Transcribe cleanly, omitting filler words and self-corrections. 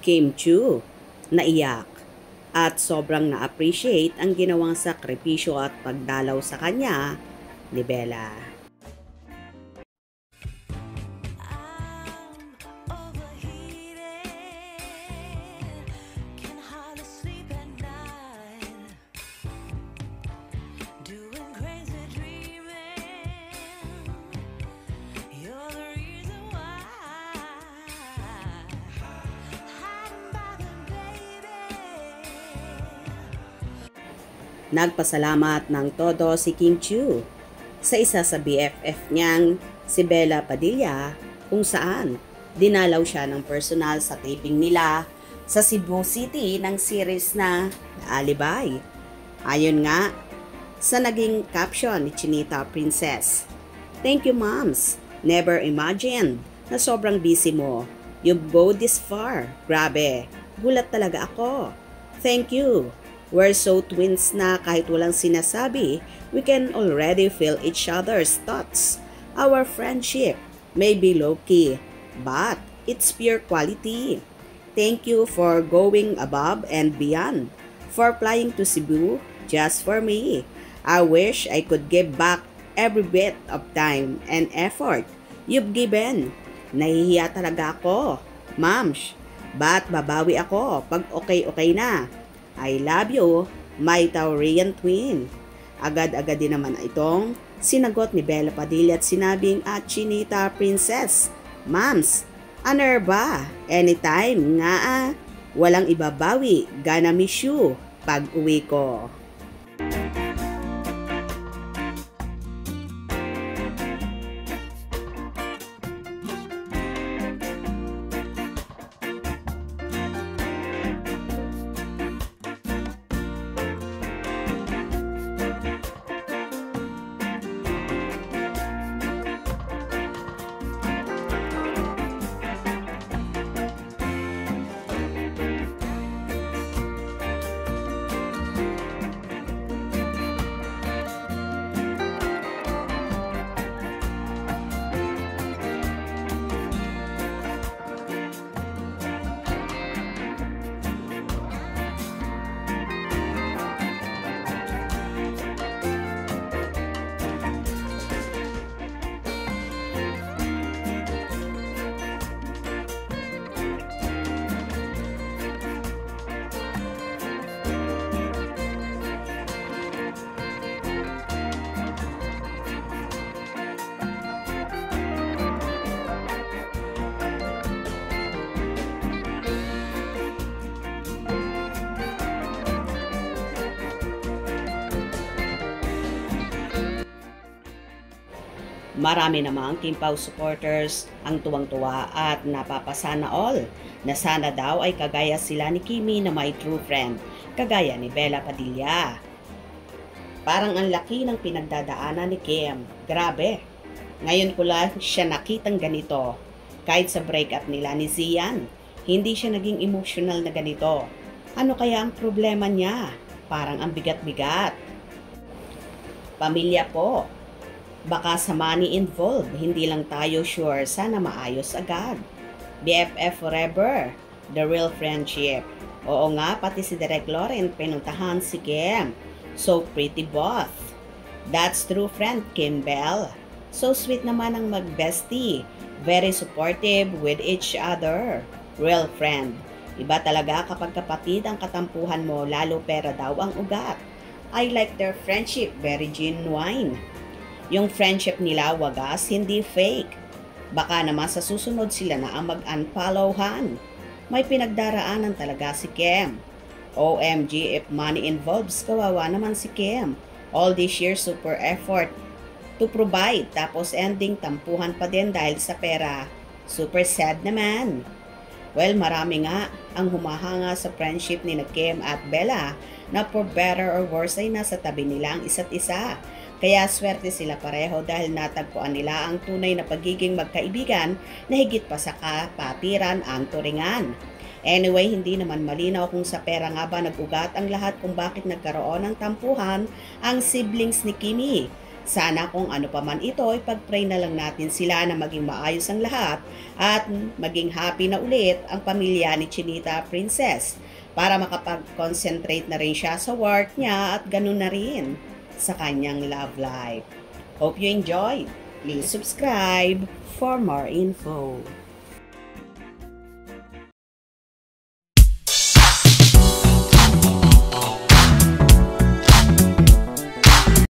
Kim Chu, naiyak at sobrang na-appreciate ang ginawang sakripisyo at pagdalaw sa kanya ni Bella. Nagpasalamat ng todo si Kim Chu sa isa sa BFF niyang si Bella Padilla kung saan dinalaw siya ng personal sa taping nila sa Cebu City ng series na Alibay. Ayon nga sa naging caption ni Chinita Princess, "Thank you moms, never imagined na sobrang busy mo. You go this far, grabe, gulat talaga ako. Thank you. We're so twins na kahit walang sinasabi, we can already feel each other's thoughts. Our friendship may be low-key, but it's pure quality. Thank you for going above and beyond, for flying to Cebu just for me. I wish I could give back every bit of time and effort you've given. Nahihiya talaga ako, Mams, but babawi ako pag okay na. I love you, my Taurian twin." Agad-agad din naman itong sinagot ni Bella Padilla at sinabing at Chinita Princess, "Mams, ano ba? Anytime nga walang ibabawi, gonna miss you pag uwi ko." Marami namang Team Pau supporters ang tuwang-tuwa at napapasana all na sana daw ay kagaya sila ni Kimi na may true friend, kagaya ni Bella Padilla. Parang ang laki ng pinagdadaanan ni Kim. Grabe. Ngayon ko lang siya nakitang ganito. Kahit sa breakup nila ni Zian, hindi siya naging emotional na ganito. Ano kaya ang problema niya? Parang ang bigat-bigat. Pamilya po. Baka sa money involved, hindi lang tayo sure, sana maayos agad. BFF forever, the real friendship. Oo nga, pati si Direk Loren pinuntahan si Kim. So pretty both. That's true friend, Kim Bell. So sweet naman ang mag-bestie. Very supportive with each other. Real friend. Iba talaga kapag kapatid ang katampuhan mo, lalo pera daw ang ugat. I like their friendship, very genuine. Yung friendship nila wagas, hindi fake. Baka naman sa susunod sila na ang mag-unfollowhan. May pinagdaraanan talaga si Kim. OMG, if money involves, kawawa naman si Kim. All this year, super effort to provide. Tapos ending, tampuhan pa din dahil sa pera. Super sad naman. Well, marami nga ang humahanga sa friendship ni Kim at Bella na for better or worse ay nasa tabi nila ang isa't isa. Kaya swerte sila pareho dahil natagpuan nila ang tunay na pagiging magkaibigan na higit pa sa kapatiran ang turingan. Anyway, hindi naman malinaw kung sa pera nga ba nag-ugat ang lahat kung bakit nagkaroon ng tampuhan ang siblings ni Kimi. Sana kung ano pa man ito, ipag-pray na lang natin sila na maging maayos ang lahat at maging happy na ulit ang pamilya ni Chinita Princess para makapag-concentrate na rin siya sa work niya at ganun na rin sa kanyang love life. Hope you enjoyed. Please subscribe for more info.